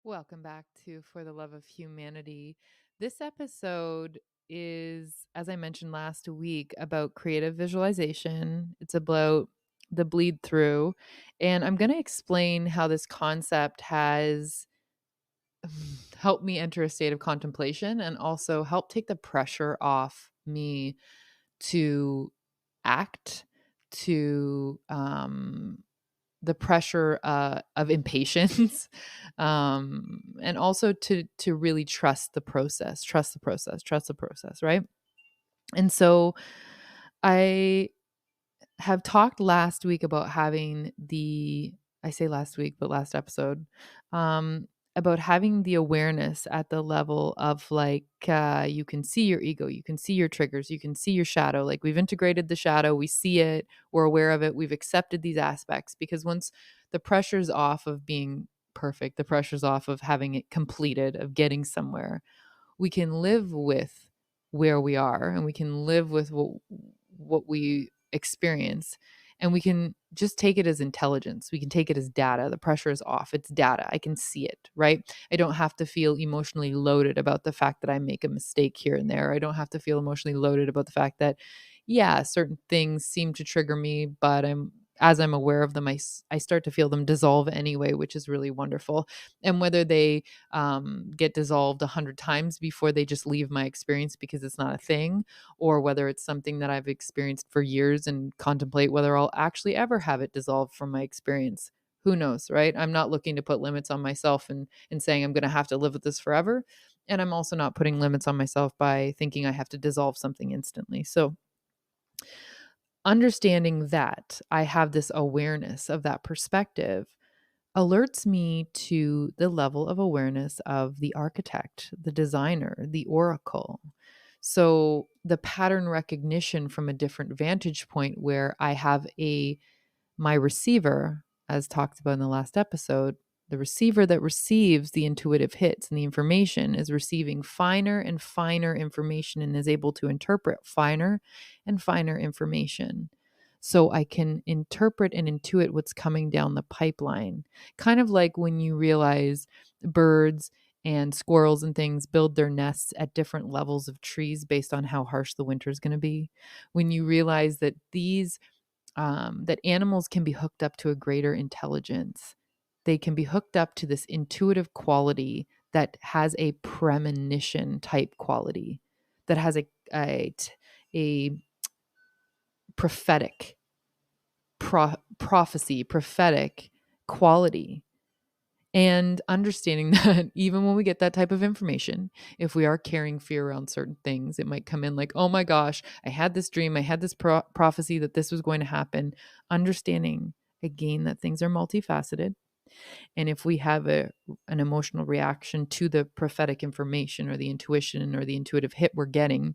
Welcome back to For the Love of Humanity. This episode is, as I mentioned last week, about creative visualization. It's about the bleed through. And I'm going to explain how this concept has helped me enter a state of contemplation and also help take the pressure off me to act, to the pressure of impatience, and also to really trust the process, right? And so I have talked last week about having I say last week, but last episode, about having the awareness at the level of you can see your ego, you can see your triggers, you can see your shadow. Like we've integrated the shadow, we see it, we're aware of it, we've accepted these aspects because once the pressure's off of being perfect, the pressure's off of having it completed, of getting somewhere, we can live with where we are and we can live with what we experience, and we can just take it as intelligence. We can take it as data. The pressure is off. It's data. I can see it, right? I don't have to feel emotionally loaded about the fact that I make a mistake here and there. I don't have to feel emotionally loaded about the fact that, yeah, certain things seem to trigger me, but as I'm aware of them, I start to feel them dissolve anyway, which is really wonderful. And whether they get dissolved 100 times before they just leave my experience because it's not a thing, or whether it's something that I've experienced for years and contemplate whether I'll actually ever have it dissolved from my experience. Who knows, right? I'm not looking to put limits on myself and saying I'm going to have to live with this forever. And I'm also not putting limits on myself by thinking I have to dissolve something instantly. So, understanding that I have this awareness of that perspective alerts me to the level of awareness of the architect, the designer, the oracle. So the pattern recognition from a different vantage point where I have my receiver, as talked about in the last episode, the receiver that receives the intuitive hits and the information is receiving finer and finer information and is able to interpret finer and finer information. So I can interpret and intuit what's coming down the pipeline. Kind of like when you realize birds and squirrels and things build their nests at different levels of trees based on how harsh the winter is going to be. When you realize that that animals can be hooked up to a greater intelligence. They can be hooked up to this intuitive quality that has a premonition type quality, that has a prophetic prophecy, prophetic quality. And understanding that even when we get that type of information, if we are carrying fear around certain things, it might come in like, oh my gosh, I had this dream, I had this prophecy that this was going to happen. Understanding again that things are multifaceted. And if we have an emotional reaction to the prophetic information or the intuition or the intuitive hit we're getting,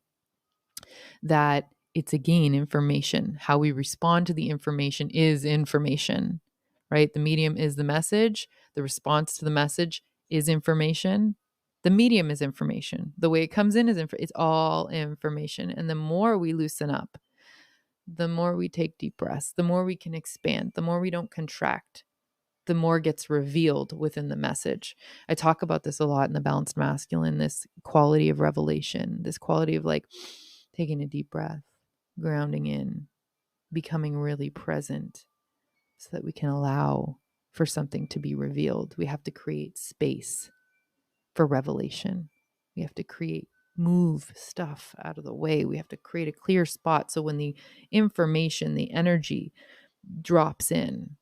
that it's again information. How we respond to the information is information, right? The medium is the message. The response to the message is information. The medium is information. The way it comes in is it's all information. And the more we loosen up, the more we take deep breaths, the more we can expand, the more we don't contract, the more gets revealed within the message. I talk about this a lot in the Balanced Masculine, this quality of revelation, this quality of like taking a deep breath, grounding in, becoming really present so that we can allow for something to be revealed. We have to create space for revelation. We have to move stuff out of the way. We have to create a clear spot so when the information, the energy drops in,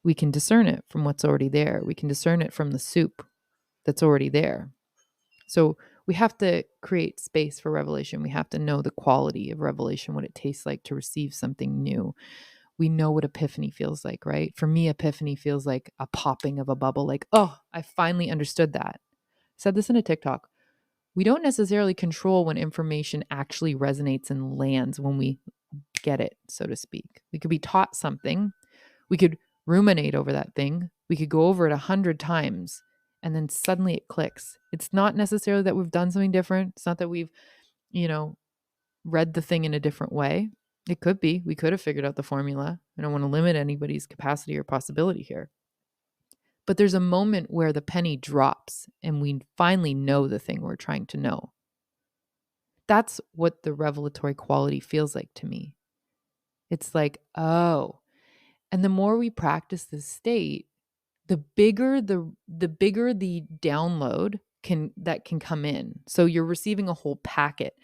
we can discern it from what's already there. We can discern it from the soup that's already there. So we have to create space for revelation. We have to know the quality of revelation, what it tastes like to receive something new. We know what epiphany feels like, right? For me, epiphany feels like a popping of a bubble, like, oh, I finally understood that. I said this in a TikTok. We don't necessarily control when information actually resonates and lands when we get it, so to speak. We could be taught something. We could ruminate over that thing. We could go over it 100 times and then suddenly it clicks. It's not necessarily that we've done something different. It's not that we've, read the thing in a different way. It could be. We could have figured out the formula. I don't want to limit anybody's capacity or possibility here. But there's a moment where the penny drops and we finally know the thing we're trying to know. That's what the revelatory quality feels like to me. It's like, oh, and the more we practice this state, the bigger the download can come in. So you're receiving a whole packet.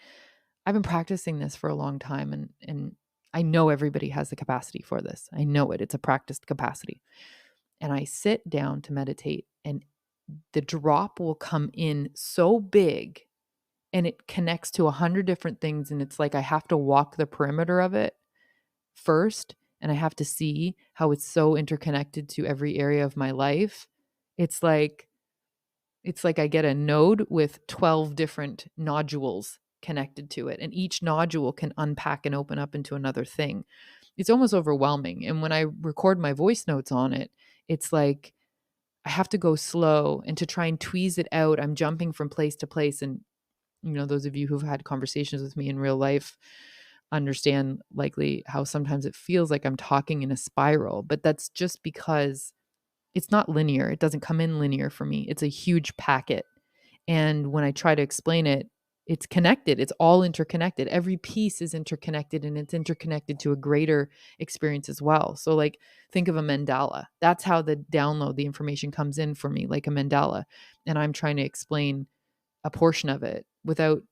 I've been practicing this for a long time, and I know everybody has the capacity for this. I know it. It's a practiced capacity. And I sit down to meditate, and the drop will come in so big, and it connects to 100 different things, and it's like I have to walk the perimeter of it first, and I have to see how it's so interconnected to every area of my life. It's like I get a node with 12 different nodules connected to it, and each nodule can unpack and open up into another thing. It's almost overwhelming. And when I record my voice notes on it, it's like I have to go slow, and to try and tweeze it out, I'm jumping from place to place. And those of you who've had conversations with me in real life understand likely how sometimes it feels like I'm talking in a spiral, but that's just because it's not linear. It doesn't come in linear for me. It's a huge packet. And when I try to explain it, it's connected. It's all interconnected. Every piece is interconnected, and it's interconnected to a greater experience as well. So like think of a mandala. That's how the download, the information comes in for me, like a mandala. And I'm trying to explain a portion of it without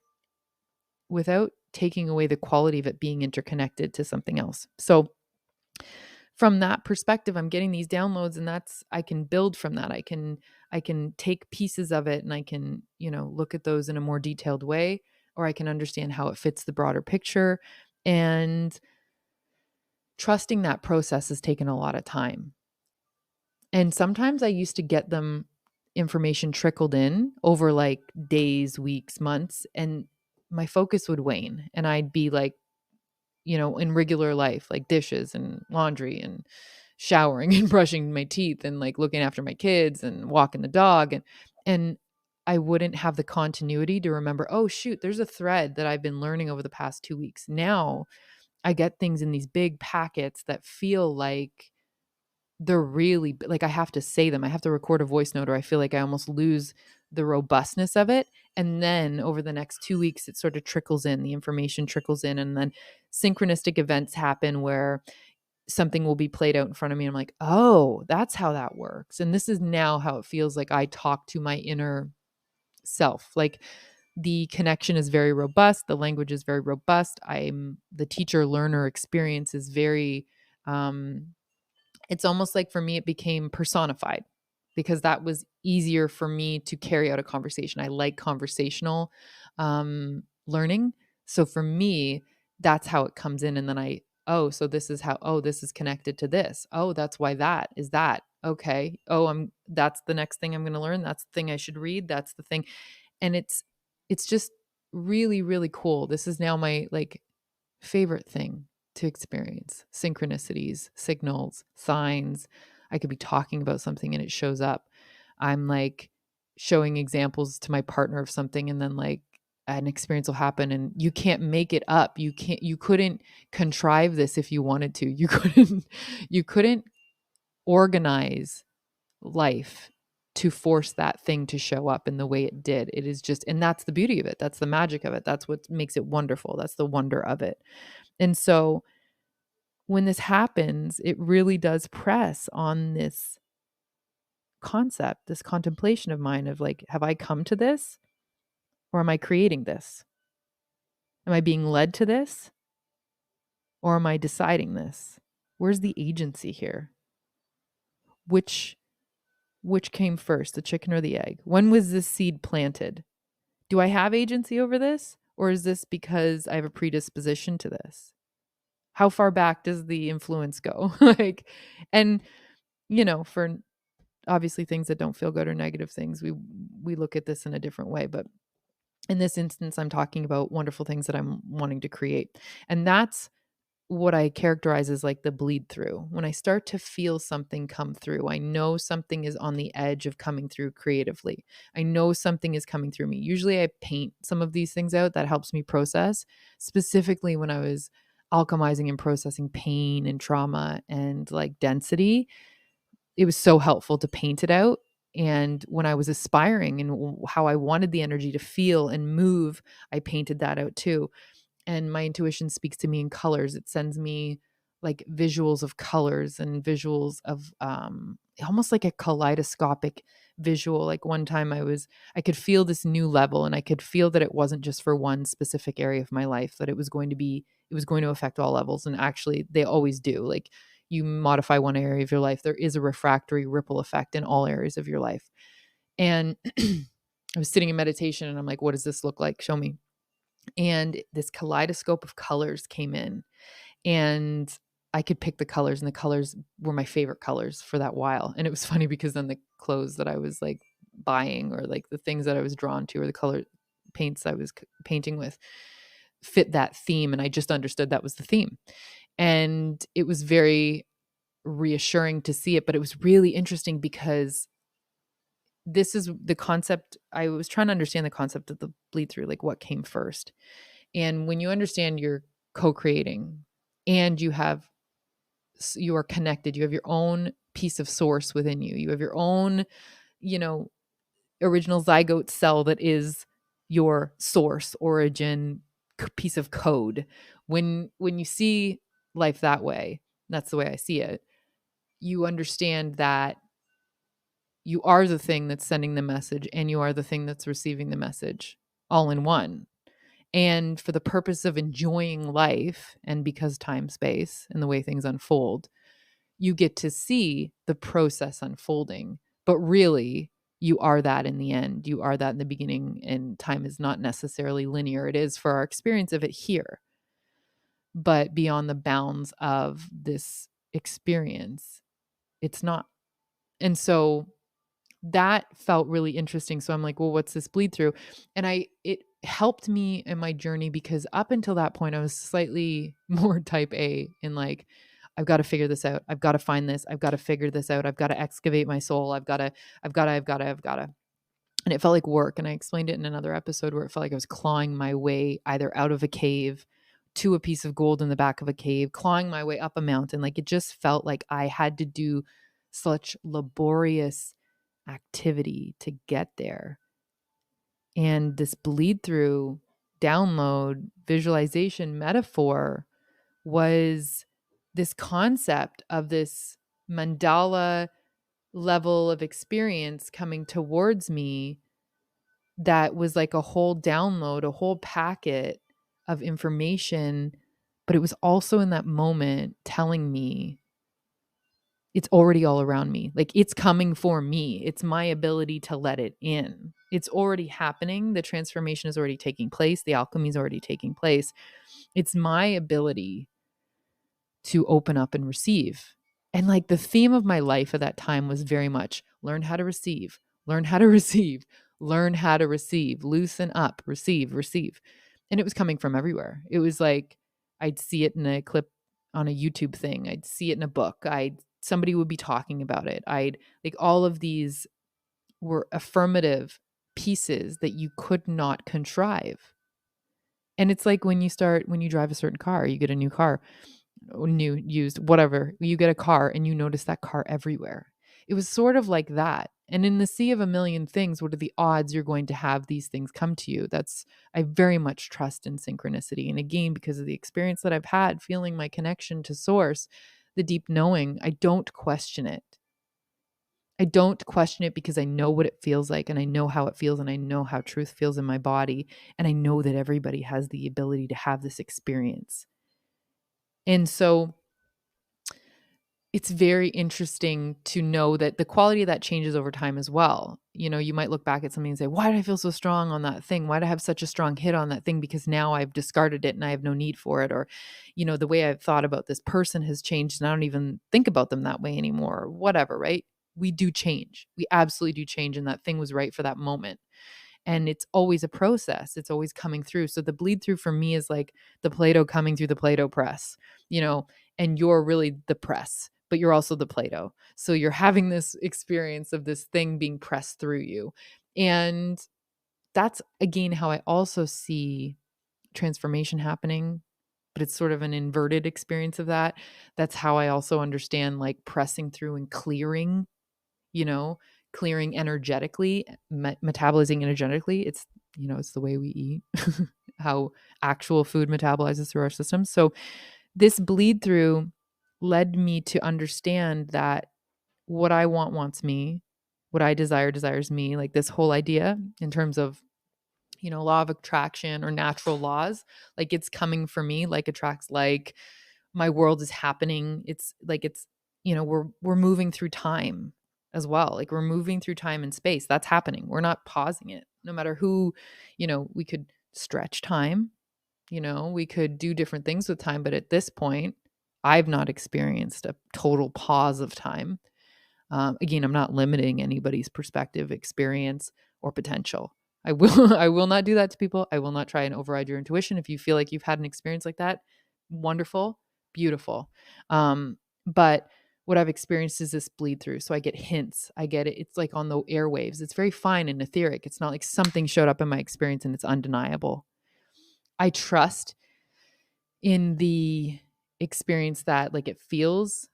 taking away the quality of it being interconnected to something else. So from that perspective, I'm getting these downloads, and I can build from that. I can take pieces of it, and I can, look at those in a more detailed way, or I can understand how it fits the broader picture. And trusting that process has taken a lot of time. And sometimes I used to get them information trickled in over like days, weeks, months, and my focus would wane, and I'd be like, in regular life, like dishes and laundry and showering and brushing my teeth and like looking after my kids and walking the dog. And I wouldn't have the continuity to remember, oh, shoot, there's a thread that I've been learning over the past 2 weeks. Now I get things in these big packets that feel like they're really like I have to say them. I have to record a voice note, or I feel like I almost lose the robustness of it. And then over the next 2 weeks, it sort of trickles in, the information trickles in, and then synchronistic events happen where something will be played out in front of me. I'm like, oh, that's how that works. And this is now how it feels like I talk to my inner self. Like the connection is very robust. The language is very robust. The teacher learner experience is very, it's almost like for me, it became personified because that was easier for me to carry out a conversation. I like conversational learning. So for me, that's how it comes in. And then so this is how, this is connected to this. Oh, that's why that is that. Okay. Oh, that's the next thing I'm going to learn. That's the thing I should read. That's the thing. And it's just really, really cool. This is now my like favorite thing to experience: synchronicities, signals, signs. I could be talking about something and it shows up. I'm like showing examples to my partner of something, and then like an experience will happen, and you can't make it up. You couldn't contrive this if you wanted to. You couldn't organize life to force that thing to show up in the way it did. It is just, and that's the beauty of it. That's the magic of it. That's what makes it wonderful. That's the wonder of it. And so when this happens, it really does press on this concept, this contemplation of mine of like, have I come to this, or am I creating this? Am I being led to this, or am I deciding this? Where's the agency here? Which came first, the chicken or the egg? When was this seed planted? Do I have agency over this, or is this because I have a predisposition to this? How far back does the influence go? And for obviously things that don't feel good or negative things, we look at this in a different way. But in this instance, I'm talking about wonderful things that I'm wanting to create. And that's what I characterize as like the bleed through. When I start to feel something come through, I know something is on the edge of coming through creatively. I know something is coming through me. Usually I paint some of these things out. That helps me process, specifically when I was alchemizing and processing pain and trauma and like density. it was so helpful to paint it out. And when I was aspiring and how I wanted the energy to feel and move, I painted that out too. And my intuition speaks to me in colors. It sends me like visuals of colors and visuals of almost like a kaleidoscopic visual. Like one time I could feel this new level, and I could feel that it wasn't just for one specific area of my life, that it was going to affect all levels. And actually they always do. Like you modify one area of your life, there is a refractory ripple effect in all areas of your life. And I was sitting in meditation and I'm like, what does this look like? Show me. And this kaleidoscope of colors came in, and I could pick the colors, and the colors were my favorite colors for that while. And it was funny because then the clothes that I was like buying, or like the things that I was drawn to, or the color paints I was painting with, fit that theme. And I just understood that was the theme. And it was very reassuring to see it, but it was really interesting because this is the concept. I was trying to understand the concept of the bleed through, like what came first. And when you understand you're co-creating, and you are connected, you have your own piece of source within you. You have your own, you know, original zygote cell that is your source origin piece of code. When you see life that way, that's the way I see it. You understand that you are the thing that's sending the message, and you are the thing that's receiving the message, all in one. And for the purpose of enjoying life, and because time, space, and the way things unfold, you get to see the process unfolding. But really, you are that in the end. You are that in the beginning, and time is not necessarily linear. It is for our experience of it here. But beyond the bounds of this experience, it's not. And so that felt really interesting. So I'm like, well, what's this bleed through? And it helped me in my journey, because up until that point, I was slightly more type A in like, I've got to figure this out. I've got to find this. I've got to figure this out. I've got to excavate my soul. I've got to. And it felt like work. And I explained it in another episode where it felt like I was clawing my way either out of a cave to a piece of gold in the back of a cave, clawing my way up a mountain. Like it just felt like I had to do such laborious activity to get there. And this bleed through, download, visualization metaphor was this concept of this mandala level of experience coming towards me, that was like a whole download, a whole packet of information. But it was also in that moment telling me it's already all around me. Like it's coming for me. It's my ability to let it in. It's already happening. The transformation is already taking place. The alchemy is already taking place. It's my ability to open up and receive. And like the theme of my life at that time was very much learn how to receive, learn how to receive, learn how to receive, loosen up, receive, receive. And it was coming from everywhere. It was like I'd see it in a clip on a YouTube thing. I'd see it in a book. Somebody would be talking about it. I'd like all of these were affirmative pieces that you could not contrive. And it's like when you drive a certain car, you get a new car, new, used, whatever, you get a car and you notice that car everywhere. It was sort of like that. And in the sea of a million things, what are the odds you're going to have these things come to you? I very much trust in synchronicity. And again, because of the experience that I've had feeling my connection to source, the deep knowing, I don't question it. I don't question it because I know what it feels like, and I know how it feels, and I know how truth feels in my body. And I know that everybody has the ability to have this experience. And so it's very interesting to know that the quality of that changes over time as well. You know, you might look back at something and say, why did I feel so strong on that thing? Why did I have such a strong hit on that thing? Because now I've discarded it and I have no need for it. Or, you know, the way I've thought about this person has changed and I don't even think about them that way anymore, or whatever, right? We do change. We absolutely do change. And that thing was right for that moment. And it's always a process. It's always coming through. So the bleed through for me is like the Play-Doh coming through the Play-Doh press, you know, and you're really the press, but you're also the Play-Doh. So you're having this experience of this thing being pressed through you. And that's again how I also see transformation happening, but it's sort of an inverted experience of that. That's how I also understand like pressing through and clearing, you know, clearing energetically, metabolizing energetically. It's, you know, it's the way we eat, how actual food metabolizes through our systems. So this bleed through led me to understand that what I want wants me, what I desire desires me, like this whole idea in terms of, you know, law of attraction or natural laws, like it's coming for me, like attracts like, my world is happening. It's like it's, you know, we're moving through time as well. Like we're moving through time and space. That's happening. We're not pausing it. No matter who, you know, we could stretch time, you know, we could do different things with time, but at this point, I've not experienced a total pause of time. Again, I'm not limiting anybody's perspective, experience, or potential. I will I will not do that to people. I will not try and override your intuition. If you feel like you've had an experience like that, wonderful, beautiful. But what I've experienced is this bleed through. So I get hints. I get it. It's like on the airwaves. It's very fine and etheric. It's not like something showed up in my experience and it's undeniable. I trust in the experience that like it feels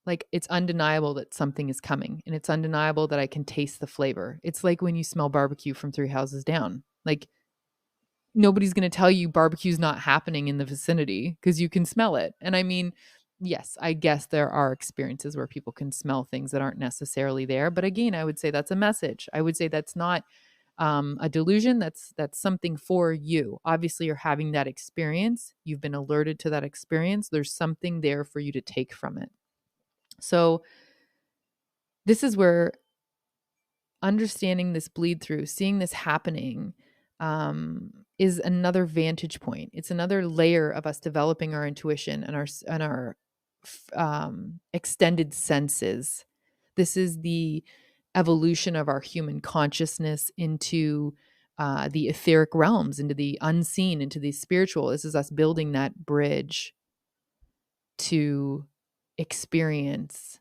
like it's undeniable that something is coming and it's undeniable that I can taste the flavor. It's like when you smell barbecue from three houses down. Like nobody's going to tell you barbecue's not happening in the vicinity because you can smell it. And I mean, yes, I guess there are experiences where people can smell things that aren't necessarily there. But again, I would say that's a message. I would say that's not a delusion. That's something for you. Obviously, you're having that experience. You've been alerted to that experience. There's something there for you to take from it. So this is where understanding this bleed through, seeing this happening, is another vantage point. It's another layer of us developing our intuition and our extended senses. This is the evolution of our human consciousness into the etheric realms, into the unseen, into the spiritual. This is us building that bridge to experience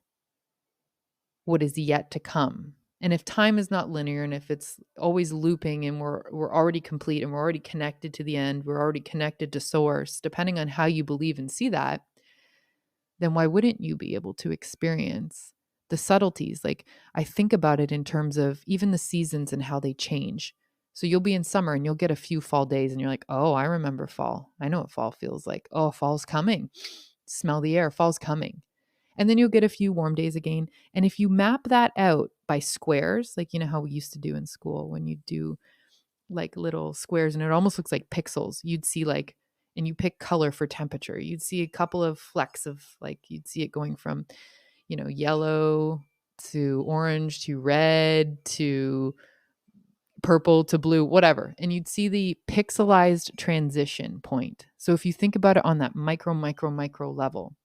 what is yet to come. And if time is not linear and if it's always looping and we're already complete and we're already connected to the end, we're already connected to source, depending on how you believe and see that, then why wouldn't you be able to experience the subtleties? Like I think about it in terms of even the seasons and how they change. So you'll be in summer and you'll get a few fall days and you're like, oh, I remember fall. I know what fall feels like. Oh, fall's coming. Smell the air. Fall's coming. And then you'll get a few warm days again. And if you map that out by squares, like you know how we used to do in school when you do like little squares and it almost looks like pixels, you'd see like, and you pick color for temperature, you'd see a couple of flecks of like, you'd see it going from, you know, yellow to orange to red to purple to blue, whatever. And you'd see the pixelized transition point. So if you think about it on that micro level,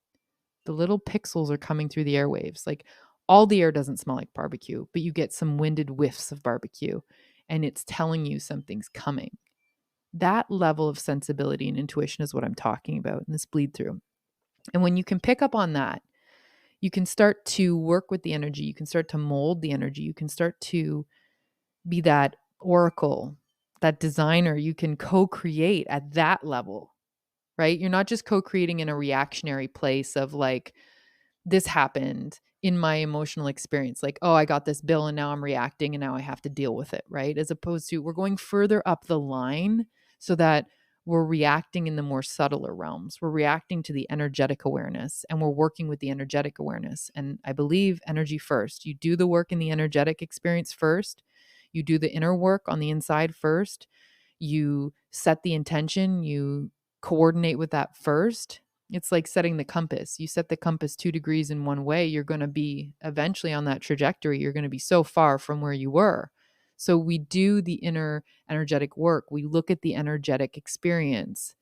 the little pixels are coming through the airwaves. Like all the air doesn't smell like barbecue, but you get some winded whiffs of barbecue and it's telling you something's coming. That level of sensibility and intuition is what I'm talking about in this bleed through. And when you can pick up on that, you can start to work with the energy. You can start to mold the energy. You can start to be that oracle, that designer. You can co-create at that level, right? You're not just co-creating in a reactionary place of like, this happened in my emotional experience. Like, oh, I got this bill and now I'm reacting and now I have to deal with it, right? As opposed to we're going further up the line so that we're reacting in the more subtler realms. We're reacting to the energetic awareness and we're working with the energetic awareness. And I believe energy first. You do the work in the energetic experience first. You do the inner work on the inside first. You set the intention. You coordinate with that first. It's like setting the compass. You set the compass 2 degrees in one way, you're going to be eventually on that trajectory. You're going to be so far from where you were. So we do the inner energetic work. We look at the energetic experience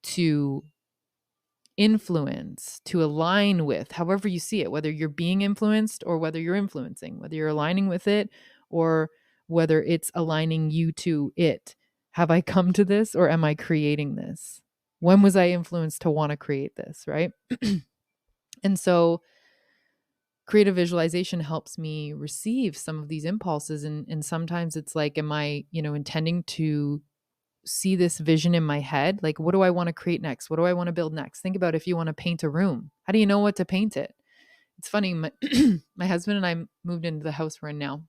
to influence, to align with, however you see it, whether you're being influenced or whether you're influencing, whether you're aligning with it or whether it's aligning you to it. Have I come to this or am I creating this? When was I influenced to want to create this, right? And so creative visualization helps me receive some of these impulses. And sometimes it's like, am I, intending to see this vision in my head. Like, what do I want to create next? What do I want to build next? Think about if you want to paint a room. How do you know what to paint it? It's funny. My husband and I moved into the house we're in now,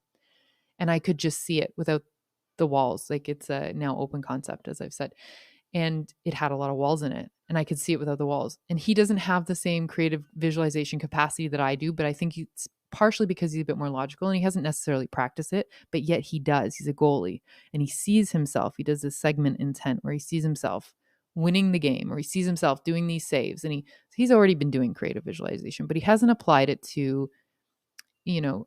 and I could just see it without the walls. Like, it's a now open concept, as I've said, and it had a lot of walls in it, and I could see it without the walls. And he doesn't have the same creative visualization capacity that I do, but I think it's partially because he's a bit more logical and he hasn't necessarily practiced it, but yet he does. He's a goalie and he sees himself. He does this segment intent where he sees himself winning the game, or he sees himself doing these saves, and he's already been doing creative visualization, but he hasn't applied it to, you know,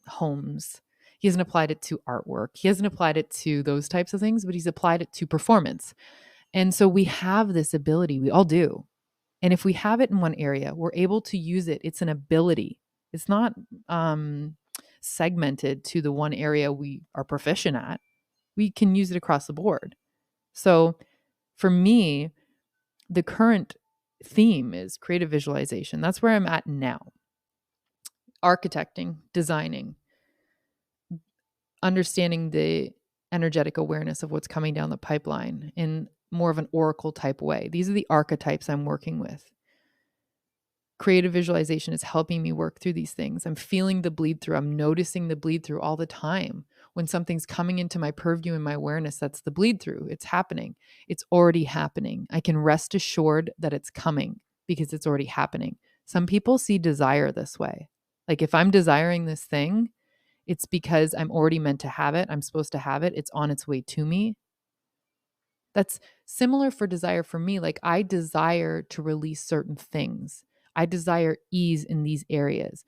homes. He hasn't applied it to artwork. He hasn't applied it to those types of things, but he's applied it to performance. And so we have this ability, we all do. And if we have it in one area, we're able to use it. It's an ability. It's not segmented to the one area we are proficient at. We can use it across the board. So for me, the current theme is creative visualization. That's where I'm at now. Architecting, designing, understanding the energetic awareness of what's coming down the pipeline in more of an oracle type way. These are the archetypes I'm working with. Creative visualization is helping me work through these things. I'm feeling the bleed through. I'm noticing the bleed through all the time. When something's coming into my purview and my awareness, that's the bleed through. It's happening. It's already happening. I can rest assured that it's coming because it's already happening. Some people see desire this way. Like, if I'm desiring this thing, it's because I'm already meant to have it. I'm supposed to have it. It's on its way to me. That's similar for desire for me. Like, I desire to release certain things. I desire ease in these areas.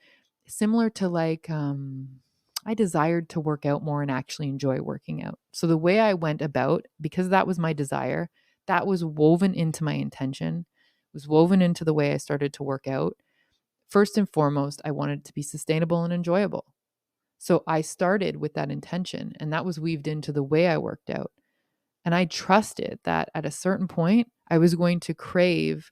Similar to like, I desired to work out more and actually enjoy working out. So the way I went about, because that was my desire, that was woven into my intention, was woven into the way I started to work out. First and foremost, I wanted it to be sustainable and enjoyable. So I started with that intention, and that was weaved into the way I worked out. And I trusted that at a certain point, I was going to crave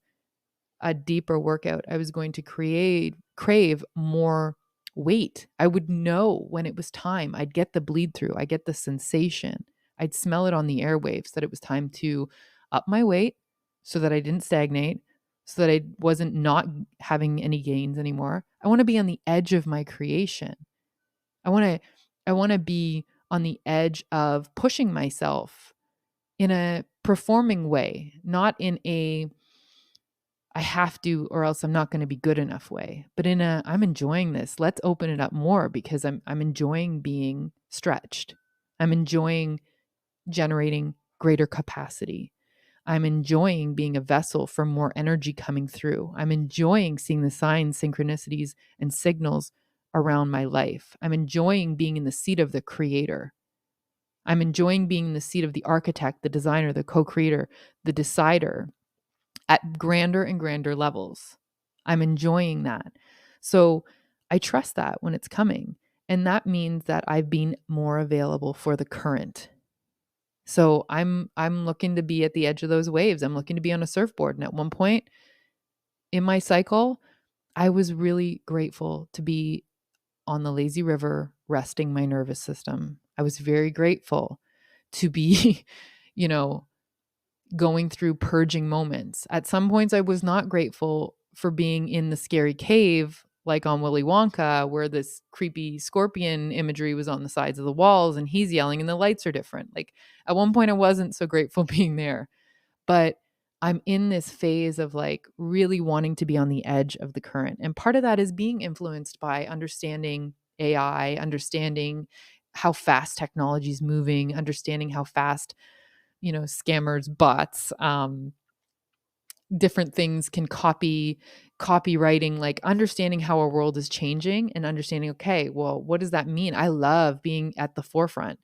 a deeper workout. I was going to crave more weight. I would know when it was time. I'd get the bleed through. I get the sensation. I'd smell it on the airwaves that it was time to up my weight so that I didn't stagnate, so that I wasn't not having any gains anymore. I want to be on the edge of my creation. I want to be on the edge of pushing myself in a performing way, not in a I have to or else I'm not going to be good enough way, but in a I'm enjoying this. Let's open it up more because I'm enjoying being stretched. I'm enjoying generating greater capacity. I'm enjoying being a vessel for more energy coming through. I'm enjoying seeing the signs, synchronicities, and signals around my life. I'm enjoying being in the seat of the creator. I'm enjoying being in the seat of the architect, the designer, the co-creator, the decider at grander and grander levels. I'm enjoying that. So I trust that when it's coming. And that means that I've been more available for the current. So I'm looking to be at the edge of those waves. I'm looking to be on a surfboard. And at one point in my cycle, I was really grateful to be on the lazy river, resting my nervous system. I was very grateful to be, going through purging moments. At some points, I was not grateful for being in the scary cave, like on Willy Wonka, where this creepy scorpion imagery was on the sides of the walls and he's yelling and the lights are different. Like, at one point, I wasn't so grateful being there. But I'm in this phase of like really wanting to be on the edge of the current. And part of that is being influenced by understanding AI, understanding how fast technology is moving, understanding how fast, scammers, bots, different things can copywriting, like understanding how our world is changing and understanding, okay, well, what does that mean? I love being at the forefront.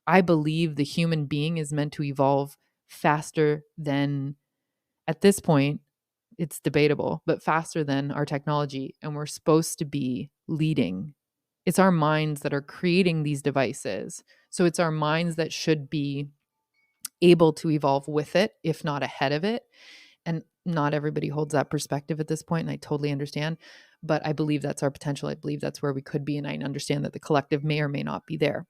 I believe the human being is meant to evolve faster than, at this point, it's debatable, but faster than our technology. And we're supposed to be leading. It's our minds that are creating these devices. So it's our minds that should be able to evolve with it, if not ahead of it. And not everybody holds that perspective at this point, and I totally understand. But I believe that's our potential. I believe that's where we could be. And I understand that the collective may or may not be there.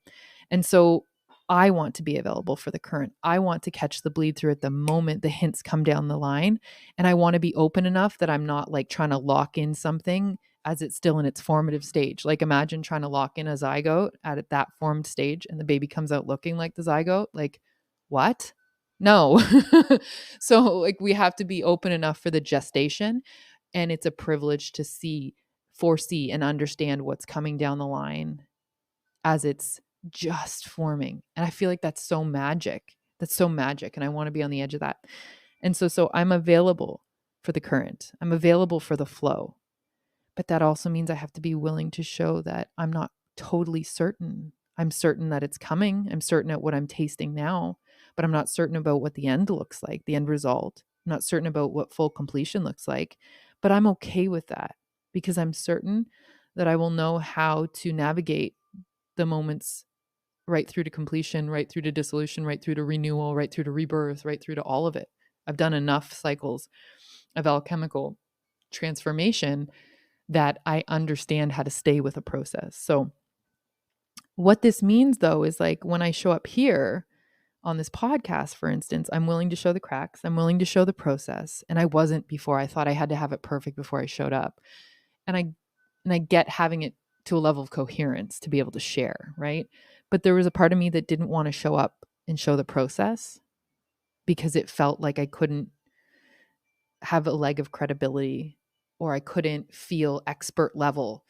And so I want to be available for the current. I want to catch the bleed through at the moment the hints come down the line. And I want to be open enough that I'm not like trying to lock in something as it's still in its formative stage. Like imagine trying to lock in a zygote at that formed stage and the baby comes out looking like the zygote. Like, what? No. So like we have to be open enough for the gestation. And it's a privilege to foresee and understand what's coming down the line as it's just forming. And I feel like that's so magic. That's so magic. And I want to be on the edge of that. And so I'm available for the current. I'm available for the flow. But that also means I have to be willing to show that I'm not totally certain. I'm certain that it's coming. I'm certain at what I'm tasting now, but I'm not certain about what the end looks like, the end result. I'm not certain about what full completion looks like, but I'm okay with that because I'm certain that I will know how to navigate the moments right through to completion, right through to dissolution, right through to renewal, right through to rebirth, right through to all of it. I've done enough cycles of alchemical transformation that I understand how to stay with a process. So what this means though is like when I show up here on this podcast, for instance, I'm willing to show the cracks. I'm willing to show the process. And I wasn't before. I thought I had to have it perfect before I showed up. And I get having it to a level of coherence to be able to share, right? But there was a part of me that didn't want to show up and show the process because it felt like I couldn't have a leg of credibility or I couldn't feel expert level.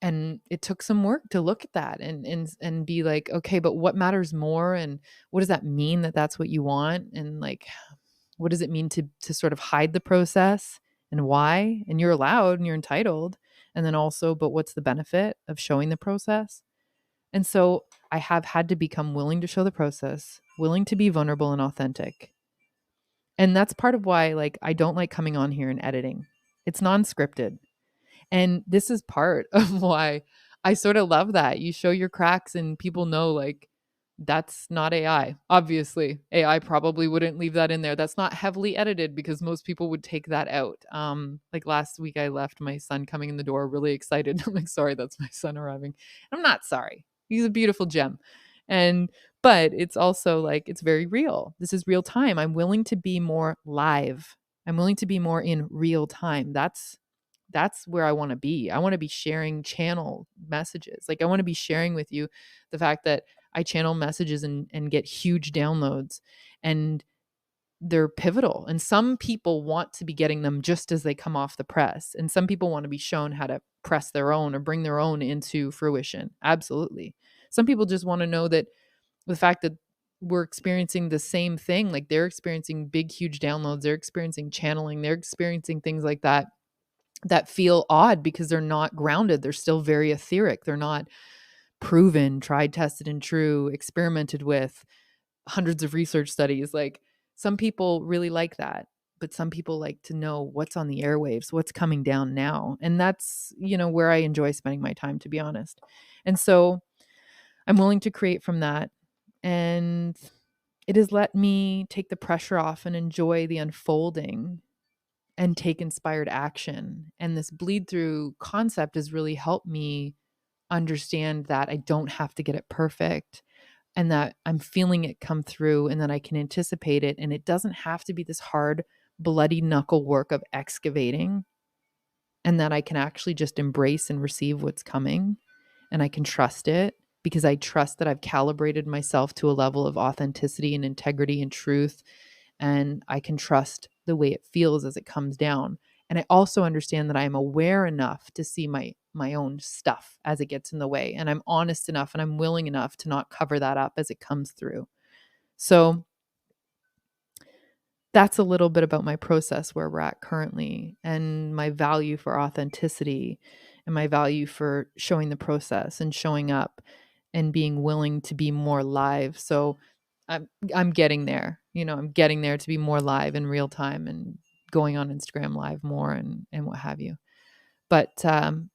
And it took some work to look at that and be like, okay, but what matters more? And what does that mean that that's what you want? And like, what does it mean to sort of hide the process and why? And you're allowed and you're entitled. And then also, but what's the benefit of showing the process? And so I have had to become willing to show the process, willing to be vulnerable and authentic. And that's part of why like I don't like coming on here and editing. It's non-scripted. And this is part of why I sort of love that. You show your cracks and people know like that's not AI. Obviously, AI probably wouldn't leave that in there. That's not heavily edited because most people would take that out. Like last week I left my son coming in the door really excited. I'm like, sorry, that's my son arriving. I'm not sorry. He's a beautiful gem. And but it's also like it's very real. This is real time. I'm willing to be more live. I'm willing to be more in real time. That's where I want to be. I want to be sharing channel messages. Like I want to be sharing with you the fact that I channel messages and get huge downloads and they're pivotal. And some people want to be getting them just as they come off the press. And some people want to be shown how to press their own or bring their own into fruition. Absolutely. Some people just want to know that the fact that we're experiencing the same thing, like they're experiencing big, huge downloads, they're experiencing channeling, they're experiencing things like that feel odd because they're not grounded. They're still very etheric. They're not proven, tried, tested, and true, experimented with, hundreds of research studies. Like some people really like that, but some people like to know what's on the airwaves, what's coming down now. And that's, where I enjoy spending my time, to be honest. And so I'm willing to create from that. And it has let me take the pressure off and enjoy the unfolding and take inspired action. And this bleed through concept has really helped me understand that I don't have to get it perfect and that I'm feeling it come through and that I can anticipate it. And it doesn't have to be this hard, bloody knuckle work of excavating, and that I can actually just embrace and receive what's coming. And I can trust it because I trust that I've calibrated myself to a level of authenticity and integrity and truth. And I can trust the way it feels as it comes down. And I also understand that I am aware enough to see my own stuff as it gets in the way. And I'm honest enough and I'm willing enough to not cover that up as it comes through. So that's a little bit about my process where we're at currently and my value for authenticity and my value for showing the process and showing up and being willing to be more live. So I'm getting there. I'm getting there to be more live in real time and going on Instagram live more and what have you. But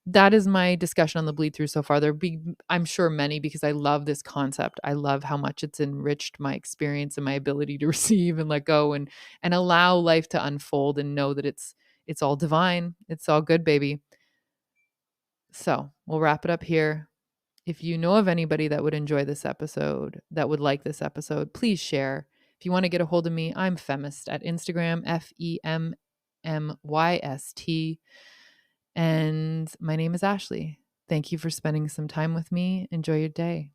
that is my discussion on the bleed through so far. There'll be, I'm sure, many because I love this concept. I love how much it's enriched my experience and my ability to receive and let go and allow life to unfold and know that it's all divine. It's all good, baby. So we'll wrap it up here. If you know of anybody that would enjoy this episode, that would like this episode, please share. If you want to get a hold of me, I'm Femist at Instagram, FEMMYST. And my name is Ashley. Thank you for spending some time with me. Enjoy your day.